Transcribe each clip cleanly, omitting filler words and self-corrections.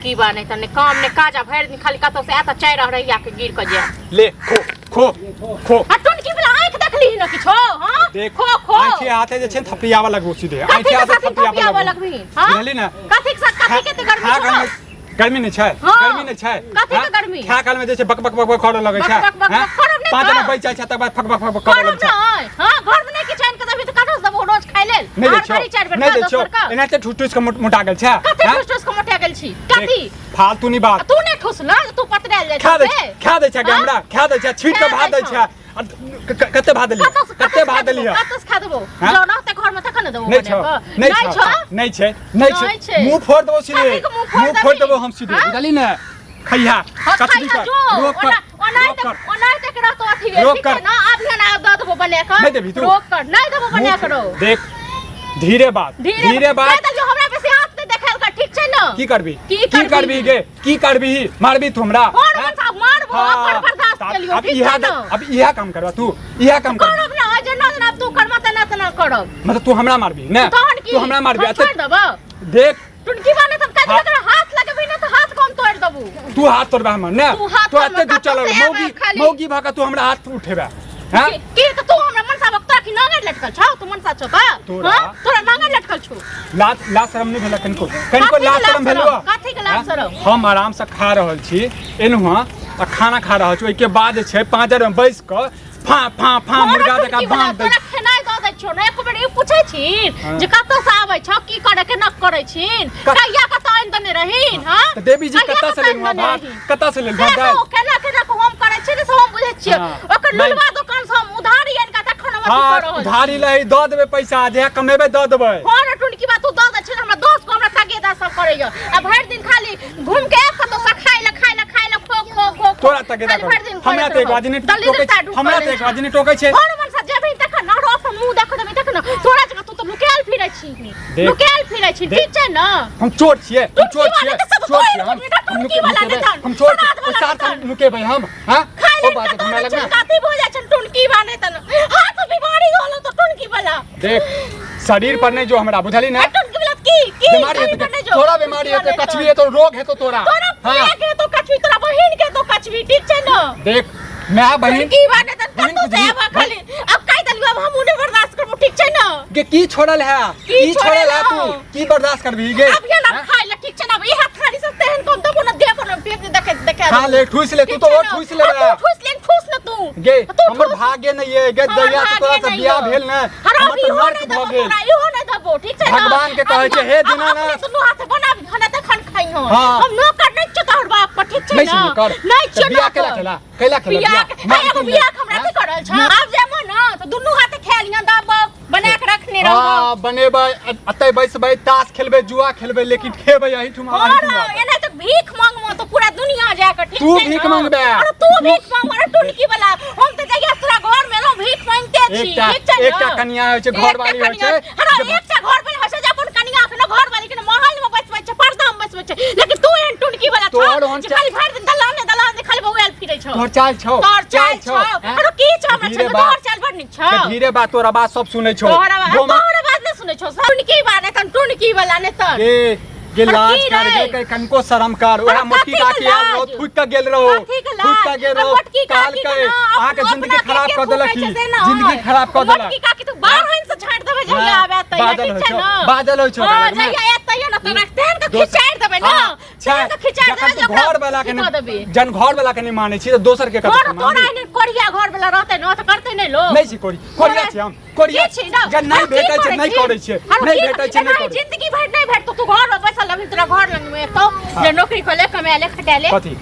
की बाने तने काम ने काजा भर दिन खाली कतो से आता चाय रह रही आके गिर क जा ले खो खो खो हटन की बला आंख देखली न किछो हां देखो खो आंखे आते जे छन थपियावा लगबो सीधे आंखे आते थपियावा लगबी हां बुझली ना कथि के कथि के गर्मी गर्मी नहीं छै गर्मी नहीं छै कथि के गर्मी खा काल में जैसे बक बक बक करे लगे छै हां 5 दिन बैठ जाय छै तक बाद फक फक फक करे लगे छै हां घर में नहीं कि चैन के तभी तो काटो सब रोज खाइ लेल नहीं दे छो एना ते ठुठुस के मोटा गेल छै कथि ठुठुस के मोटा गेल छी कथि फालतू नहीं बात तू नहीं ठुस ना तू पतराल जाय छै खा दे छै हमरा खा दे छै छीट के भात दे छै कते भात देलिए कते भात देलिए कतस खा देबो जो ना ते घर में तखन देबो नहीं छै मुंह फोड़ देबो सीधे मुंह फोड़ देबो हम सीधे बुझली ना खैया कचरी कर रोक कर ओना तक रहतो अथी ठीक है ना आप ना द देबो बने कर नहीं देबी तू रोक कर नहीं देबो बने करो देख धीरे बात जो हमरा पे से हाथ ने देखाल कर ठीक छै ना की करबी गे की करबी मारबी तू हमरा मारबो अपन बर्दाश्त कर लियो ठीक है ना अब इहा काम करबा तू इहा काम कर करब ना जना तू करबा त ना करब मतलब तू हमरा मारबी ना तू हमरा मारबी छोड़ देबो देख टुनकी बाने तब का तेरा हाथ लगबी ना तो हाथ कौन तोड़ देबू तू हाथ तोड़बा हमर ना तू अते दू चल मौगी भाका तू हमरा हाथ उठेबा हां की तू हमरा मनसा बक्ता की नांगर लटकल छौ तू मनसा छौ हां तोरा नांगर लटकल छौ ला शरम नहीं भेला कनको ला शरम भेलो काथी के ला शरम हम आराम से खा रहल छी एनहुआ आ खाना खा रहल छी ओइ के बाद छै 5 में बैस क फा मुर्गा जका बांध दे खेनाइ द दै छौ ने एको बेर ई पूछै छी जे कत से आबै छौ की करे के न करै छी कहिया कत आइन दने रहीन हां त देवी जी कत से लेलवा भात कत से लेलवा भात केना को हम करै छी से हम बुझै छियै ओकर लुलवा दुकान से हम उधारी आइन का तखन हम कर रहल उधारी लई द देबे पैसा जे कमेबे द देबे हां रे टुनकी बात तू द दे छी हमरा दोस्त को हमरा तगेदा सब करैया आ भर दिन खाली घूम के कतो से खाइ ल खो तोरा तगेदा हमरा ते एक बाजी नहीं टोकै हमरा ते एक बाजी नहीं टोकै छै और मन से जेबे तखन ना रो अपन मुंह देखो देबे तखन तोरा जगह तू तो लुकायल फिरै छी ठीक छै ना हम चोर छियै हम चोर ओ साथ लुकेबै हम हां ओ बात हमरा लगना काती हो जाय छै टुनकी बाने तन हाथ बीमारी होलो तो टुनकी वाला देख शरीर पर नहीं जो हमरा बुझली ना टुनकी वाला की बीमारी है थोड़ा बीमारी है कछवी है तो रोग है तो तोरा हां के तो कछवी तोरा बहिन के तो कछवी ठीक छै ना देख मैं बहिन की बाने तन तो सेवा खाली अब काई दलियो अब हम उन्हें बर्दाश्त करबो ठीक छै ना के की छोड़ल है की छोड़ल है तू की बर्दाश्त करबी गे अब ये ना खाइ ल ठीक छै ना ई हाथ खाली से तेहन कोन तो न देखो न फेक देखे हां ले ठुस ले तू तो और ठुस ले ठुस ले तू गे हमर भाग्य नहीं है गे दैया तो तोरा से बियाह भेल ना हमर तो नर्क भ गेल इहो नहीं दबो ठीक छै ना भगवान के कहै छै हे दीनानाथ तू हाथ बना खाना त खन खाइ हो हम नो कर नहीं छ तोहर बाप पर ठीक छै ना नहीं छ बियाह कैला बियाह बियाह हमरा की करल छ अब जेमो ना तो दुनु हाथे खेलिया दब बना के रखने रहो हां बनेबै अतै बैसबै ताश खेलबै जुआ खेलबै लेकिन खेबै यही ठुमा एना तो भीख मांगमो तो पूरा दुनिया जाके ठीक तू भीख मांगबे अरे तू भीख मांग रे टुनकी वाला हम त जगह तोरा घर में लो भीख मांगते छी ठीक छै एकटा कन्या होय छै घर वाली होय छै अरे एकटा घर वाली होय छै जे अपन कन्या के घर वाली के महल में बैसबै छै पर्दा में बैसबै छै लेकिन तू एहन टुनकी वाला छ खाली भर दिन दलान खाली बौएल फिरै छ तोर चाल छौ अरे की छ हमरा तोर चाल बड़ नीक छ धीरे बात तोरा बात सब सुनै छौ तोरा बात नै सुनै छौ टुनकी वाला तन टुनकी वाला ने तन के लाज कर के कनको शर्म कर ओहा मोटकी काकी यार बहुत फुट के गेल रहो काल के आ के जिंदगी खराब कर देलक जिंदगी खराब कर देलक मोटकी काकी तू बाहर हन से छाड़ देबे जइया आबे त ठीक छै ना बादल होय छौ जइया एतय ना तो रखतेन के खिचाड़ देबे ना छाड़ के खिचाड़ देबे घर वाला के जन घर वाला के नहीं माने छी तो दोसर के कत तोरा ने कोरिया घर वाला रहते न त करते नै लो नहीं छी कोरिया छी हम कोरिया जन नहीं भेटै छै नहीं करै छै नहीं भेटै छै नहीं करै जिंदगी भर नहीं भेट तो तू घर में बैसल अभी तोरा घर लंग में तो जे नौकरी खोले कमाले खटाले कथि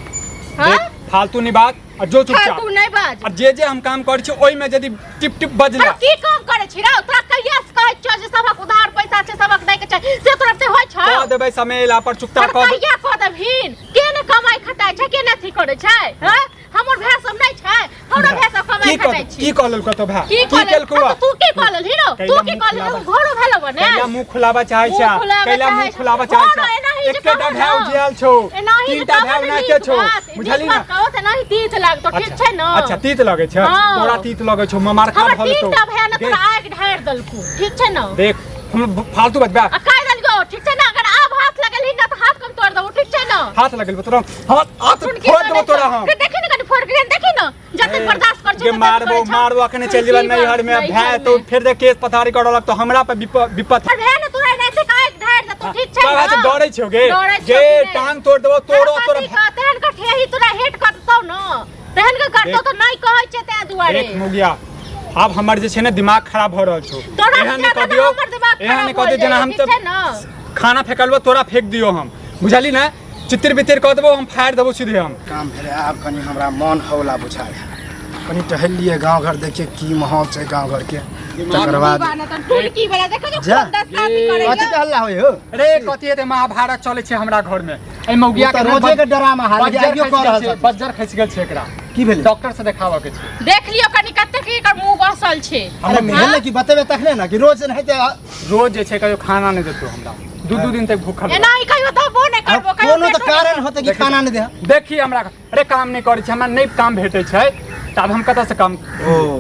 हां फालतू नहीं बात और जो चुपचाप फालतू नहीं बात और जे हम काम करै छी ओइ में यदि टिप टिप बजला की काम करै छी रे तोरा कहिया से कहै छ जे सबक उधार पैसा छै सबक दै के छै से तोरा से होय छ क देबै समेला पर चुकता क कहिया क देबहिन के ने कमाई खटाय छै के ने थी करै छै हां हमर भाई सब नै छै हमरा भाई सब कमाई खटाय छी की कहलल कतो भाई की केलको तू की कहलल हीरो तू की कहलल घोड़ो भेलो बने कैला मुंह खुलाबा चाहै छै कैला मुंह खुलाबा चाहै छै एकटा भाव जेल छौ तीनटा भाव नाचे छौ बुझली ना कहत नहीं तीत लाग तो ठीक छै ना अच्छा तीत लगे छै तोरा तीत लगे छौ मार खा भल तो तीनटा भाई ना तोरा आग ढार दलकू ठीक छै ना देख हम फालतू बतबा आ काई दलगो ठीक छै ना अगर आब हाथ लगल ही ना तो हाथ कम तोड़ दबो ठीक छै ना हाथ लगल तोरा हाथ फोड़ देबो तोरा हम देखि न कनी फोड़ के देखि न जते बर्दाश्त कर के मारबो अखने चल जेला नैहर में भाई तो फिर दे केस पथारी करलक तो हमरा पे विपत है न तोरा ऐसे काहे ढार त ठीक छै बाबा से डरै छौ गे टांग तोड़ देबो तोरा तेहन का ठेही तोरा हेट करतौ न तेहन का करतौ त नहीं कहै छै ते दुआरे एक मुगिया अब हमर जे छै ने दिमाग खराब हो रहल छौ एहन कह दियो जेना हम त खाना फेकलबो तोरा फेक दियो हम बुझली ना चित्र बितिर कह देबो हम फाड़ देबो सीधे हम काम भेले आब कनी हमरा मन हौला बुझाय कनी टहल लिए गांव घर देखिए की माहौल छै गांव घर के तकर बाद टुलकी वाला देखो जो 10 साथी करे कथि के हल्ला होय हो अरे कथि एते महाभारत चले छै हमरा घर में ए मौगिया के रोजे के ड्रामा हाल आइयो कर रहल छै बज्जर खसि गेल छै एकरा की भेल डॉक्टर से देखावा के छै देख लियो कनी कते के एकर मुंह बसल छै अरे भेल कि बतेबे तखने ना कि रोज नहीं ते रोज जे छै कहियो खाना नहीं देतो हमरा दू दिन तक भूखल एना ही कहियो दबो नहीं करबो कोनो तो कारण होते कि खाना नहीं दे देखी हमरा अरे काम नहीं करे छै हमरा नहीं काम भेटै छै तब हम कत से काम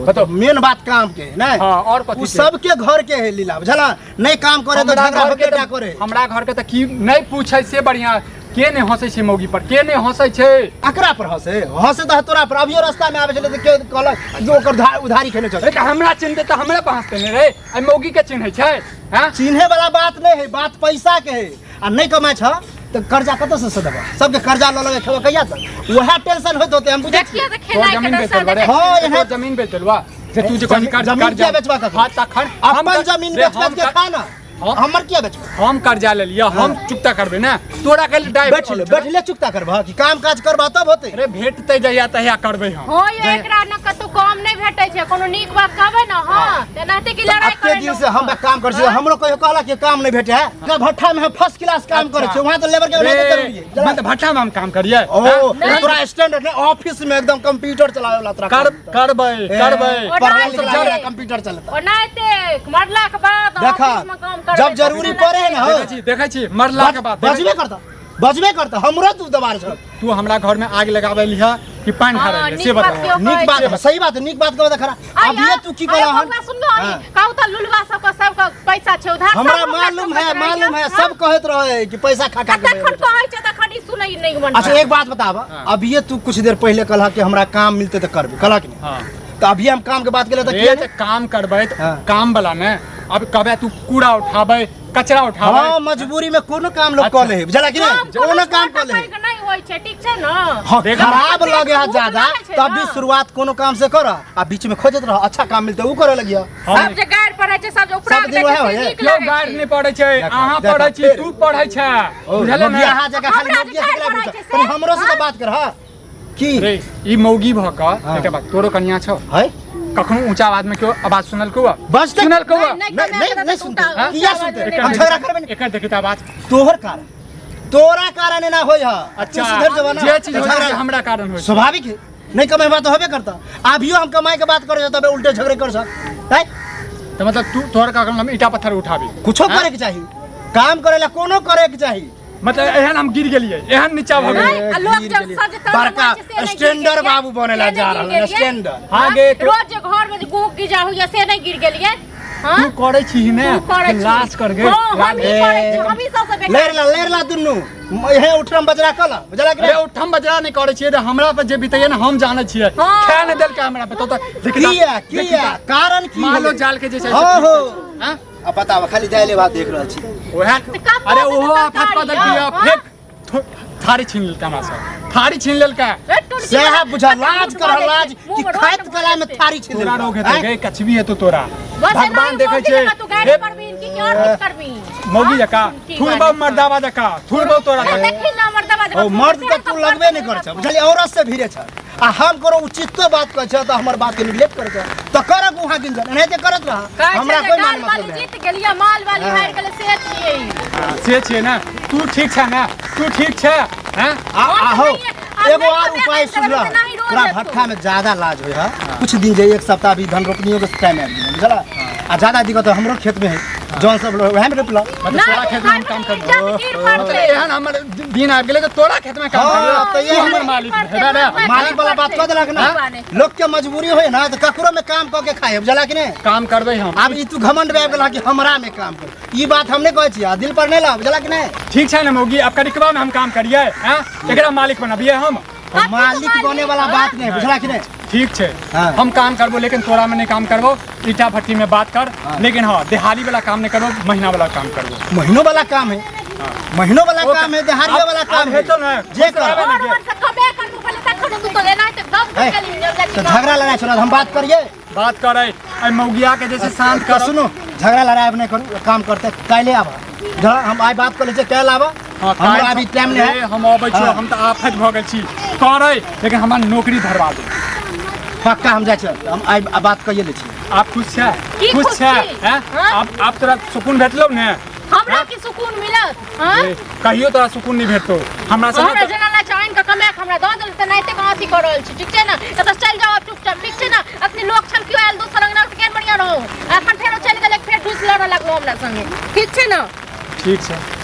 बताओ मेन बात काम के ना हां और कथि सबके घर के है लीला बुझला नहीं काम करे तो झगड़ा होके क्या करे हमरा घर के त की नहीं पूछै से बढ़िया के नहीं हंसै छै मौगी पर के नहीं हंसै छै अकरा पर हंसे त तोरा पर अभियो रास्ता में आबे छले त के कहलक जो ओकर उधारी खेने चल हमरा चिन्हते त हमरे पर हंसते नहीं रे ए मौगी के चिन्है छै हां चिन्हे वाला बात नहीं है बात पैसा के है आ नहीं कमाय छ तो कर्जा कत से देबा सबके कर्जा ल लगे खेबो कहिया तक वह टेंशन होत होते हम बुझे देखिए त खेनाई के दशा हां यहां जमीन बेच देलवा जे तू जे कहीं कर्जा बेचवा का हां तखन अपन जमीन बेच के खाना हमर क्या बेचबो हम कर्जा ले लिया हम चुकता करबे ना तोरा के बैठले चुकता करबा कि काम काज करबा तब होते अरे भेटते जहिया तहिया करबे हम हो ये एकरा न कतो काम नहीं भेटै छै कोनो नीक बात कहबे न हां तेनाते की लड़ाई करे दिन से हम काम कर छी हमरो कहियो कहला कि काम नहीं भेटे है का भट्ठा में हम फर्स्ट क्लास काम करे छी वहां तो लेबर के नहीं जरूरी है मैं तो भट्ठा में हम काम करिए ओ तोरा स्टैंडर्ड ने ऑफिस में एकदम कंप्यूटर चलावे वाला तोरा करबे पढ़ाई लिखाई कंप्यूटर चलता ओनाते मरला के बाद ऑफिस में काम करे जब जरूरी पड़े है ना देखै छी मरला के बाद बजबे करता हमरो तू दबार छ तू हमरा घर में आग लगावे लिहा कि पानी ढारे से बता नीक बात सही बात नीक बात कहबे खरा अब ये तू की कहला हम सुनो कहू त लुलवा सब का पैसा छै उधार हमरा मालूम है सब कहत रहे कि पैसा खा खा के तखन कहै छै तखन सुनै नहीं मन अच्छा एक बात बतावा अब ये तू कुछ देर पहले कहला कि हमरा काम मिलते त करबे कहला कि हां तो अभी हम काम के बात करे त ये काम करबे काम वाला ने अब कबे तू कूड़ा उठाबे कचरा उठाबे हां मजबूरी में कोनो काम लोग कर ले बुझला कि नहीं कोनो काम कर ले नहीं होय छै ठीक छै न हां खराब लगे है ज्यादा तब भी शुरुआत कोनो काम से कर आ बीच में खोजत रह अच्छा काम मिलते उ करे लगिया सब जे गाड़ पड़ै छै सब ऊपरा सब दिन है क्यों गाड़ नहीं पड़ै छै अहाँ पढ़ै छी तू पढ़ै छै बुझले न यहां जगह खाली मौगी से पर हमरो से बात कर हां की रे ई मौगी भ क एके बात तोरो कन्या छ है कखनो ऊंचा आवाज में क्यों आवाज सुनल को बस सुनल को नहीं सुनता किया सुनते हम झगड़ा करबे एकर देखित आवाज तोहर कारण तोरा कारण ना होय है अच्छा सुधर जवाना जे चीज होय हमरा कारण होय स्वाभाविक है नहीं कमाई बात होबे करता अभियो हम कमाई के बात करे तबे उल्टे झगड़े कर सक है तो मतलब तू तोहर कारण हम ईटा पत्थर उठाबी कुछो करे के चाहिए काम करेला कोनो करे के चाहिए मतलब एहन हम गिर गेलिए एहन नीचा भ गेलिए लोग जब सज बड़का स्टैंडर्ड बाबू बनेला जा रहल स्टैंडर्ड हां गे रोज घर में गुक गिजा होय से नहीं गिर गेलिए हां तू करे छी ने लाज कर गे हम ही करे छी हम ही सब से लेरला दुन्नु यहे उठरम बजरा कला बुझला कि अरे उठम बजरा नहीं करे छी हमरा पे जे बितैए ना हम जाने छिए खा न देल के हमरा पे तो किया कारण की मालो जाल के जे छै हो हां अब बतावा खाली जाइले बात देख रहल छी ओहे अरे ओहो आफत बदल दिया फेक थारी छीन लेल हमरा से थारी छीन लेल का सेहा बुझा लाज कर लाज कि खाइत कला में थारी छीन तोरा रोग है गे कचबी है तो तोरा भगवान देखे छे तू गाड़ी परबीन की और कुछ करबी मौगी जका थुरबा मर्दावा जका थुरबो तोरा देखि ना मर्दावा जका ओ मर्द त तू लगबे नहीं कर छ बुझली औरत से भिरे छ आ हम करो उचित बात कह छ त हमर बात के निग्लेक्ट कर छ त कर वहां दिन नहीं ते करत रहा हमरा कोई मान मतलब जीत गेलिया माल वाली हार गेले से छिए ना तू ठीक छ ना तू ठीक छ हैं आहो एगो और उपाय सुन ला पूरा भट्ठा में ज्यादा लाज होय है कुछ दिन जे एक सप्ताह भी धन रोपनियों के टाइम आ बुझला आ ज्यादा दिक्कत हमरो खेत में है जौन सब लोग वहाँ में रोपला मतलब तोरा खेत में हम काम कर मतलब एहन हमर दिन आ गेले तो तोरा खेत में काम हाँ, कर तो ये हमर मालिक है ना मालिक वाला बात कह देलक ना लोग के मजबूरी होय ना तो ककरो में काम क के खाए बुझला कि नहीं काम करबै हम अब ई तू घमंड में आबि गेला कि हमरा में काम कर ई बात हमने कहै छी दिल पर नहीं ला बुझला कि नहीं ठीक है ना मौगी अब करिकवा में हम काम करिए हैं एकरा मालिक बनबिए हम मालिक बने वाला बात नहीं बुझला कि नहीं ठीक है हाँ। हम काम करबो लेकिन तोरा में नहीं काम करबो ईटा भट्टी में बात कर लेकिन हाँ दिहाड़ी वाला काम नहीं करबो महीना वाला काम करबो महीनों वाला काम है महीनों वाला काम है दिहाड़ी वाला काम है तो ना जे कर तो झगड़ा लड़ाई चलो हम बात करिए बात करे आई मौगिया के जैसे शांत तो कर सुनो झगड़ा लड़ाई नहीं करू काम करते काले आवा जरा हम आई बात कर ले कल आवा हमरा अभी टाइम नहीं है हम आबै छी हम त आफत भ गेल छी करे लेकिन हमरा नौकरी धरवा दे पक्का हम जाय छ हम आई बात कइए ले छी आप खुश छै खुश छै हैं आप तोरा सुकून भेटलो ने हमरा की सुकून मिलत हां कहियो तोरा सुकून नहीं भेटतो हमरा से हमरा जना चाइन का कमे हमरा द देल त नाइते का अथी करल छी ठीक छै ना त चल जाओ अब चुपचाप ठीक छै ना अपने लोग छल क्यों आयल दोसर अंगना के बढ़िया रहो अपन फेरो चल गेल फेर दूस लड़ लागलो हमरा संगे ठीक छै ना ठीक छै